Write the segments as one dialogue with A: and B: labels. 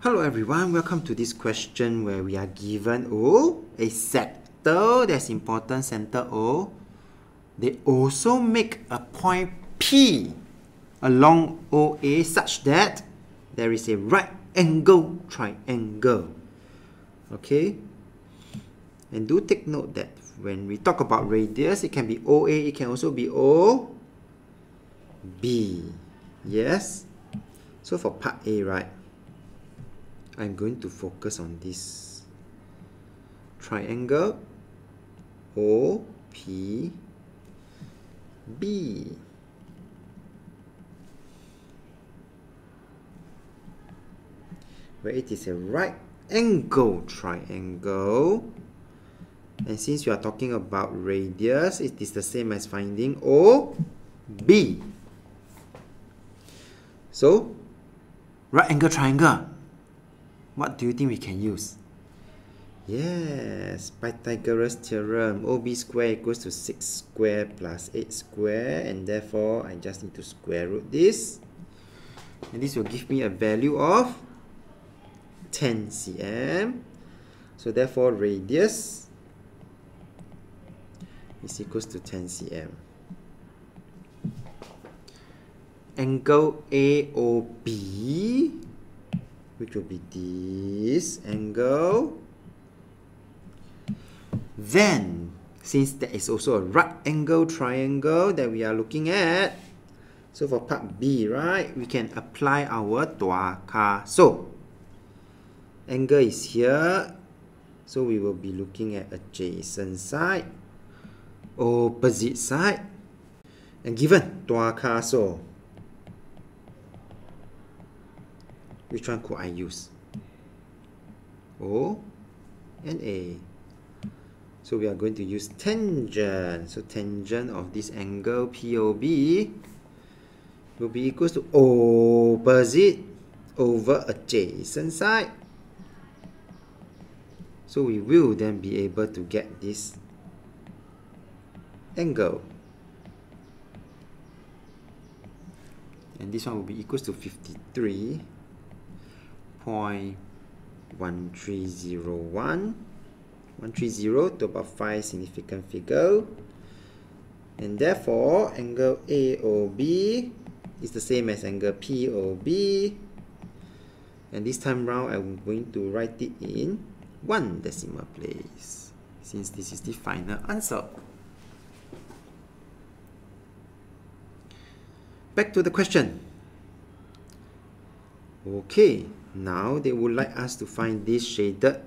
A: Hello everyone, welcome to this question where we are given a sector that's important, center O. They also make a point P along OA such that there is a right angle triangle. Okay? And do take note that when we talk about radius, it can be OA, it can also be OB. Yes? So for part A, right, I'm going to focus on this triangle OPB, where it is a right angle triangle. And since you are talking about radius, it is the same as finding OB. So, right angle triangle. What do you think we can use? Yes, Pythagoras theorem. OB square equals to 6 square plus 8 square, and therefore I just need to square root this. And this will give me a value of 10 cm. So therefore radius is equals to 10 cm. Angle AOB, which will be this angle. Then, since there is also a right angle triangle that we are looking at, so for part B, right, we can apply our tuakaso. Angle is here, so we will be looking at adjacent side, opposite side, and given tuakaso, which one could I use? O and A. So we are going to use tangent. So tangent of this angle POB will be equals to opposite over adjacent side. So we will then be able to get this angle. And this one will be equals to 53.1301. 130 to about 5 significant figure. And therefore, angle AOB is the same as angle POB. And this time round, I'm going to write it in 1 decimal place, since this is the final answer. Back to the question. Okay, now they would like us to find this shaded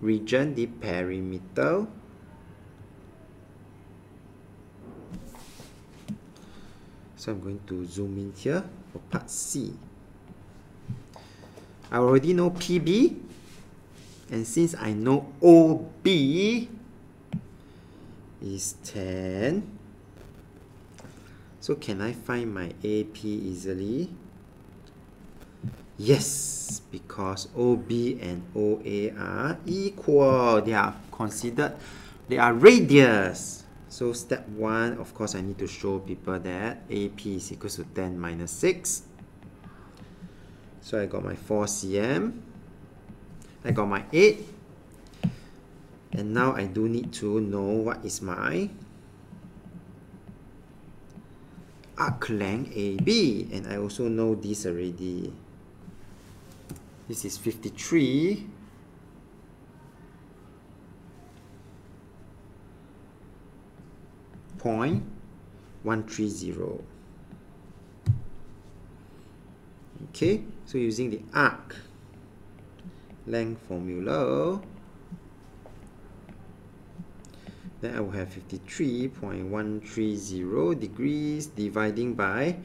A: region, the perimeter. So I'm going to zoom in here for part C. I already know PB, and since I know OB is 10, so can I find my AP easily? Yes, because OB and OA are equal. They are considered, they are radius. So step 1, of course, I need to show people that AP is equals to 10 minus 6. So I got my 4 cm. I got my 8. And now I do need to know what is my arc length AB. And I also know this already. This is 53.130. Okay, so using the arc length formula, then I will have 53.130 degrees dividing by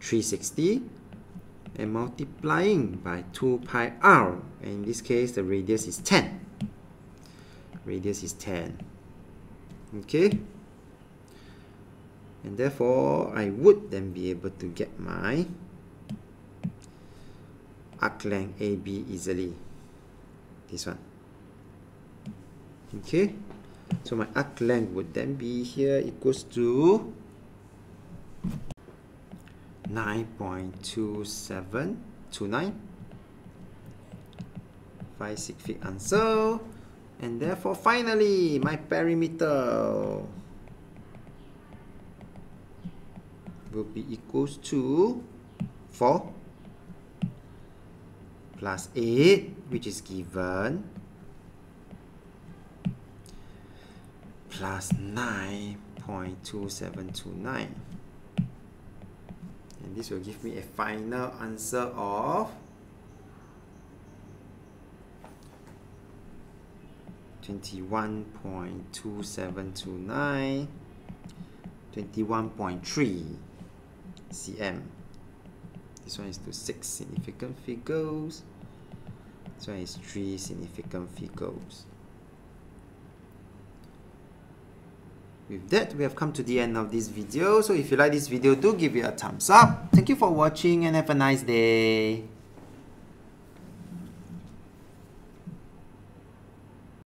A: 360 and multiplying by 2 pi r. And in this case, the radius is 10. Radius is 10. Okay? And therefore, I would then be able to get my arc length AB easily. This one. Okay? So my arc length would then be here equals to 9.2729 scientific answer. And therefore, finally, my perimeter will be equals to 4 plus 8, which is given, plus 9.2729. And this will give me a final answer of 21.2729, 21.3 cm. This one is to 6 significant figures. This one is 3 significant figures. With that, we have come to the end of this video. So if you like this video, do give it a thumbs up. Thank you for watching and have a nice day.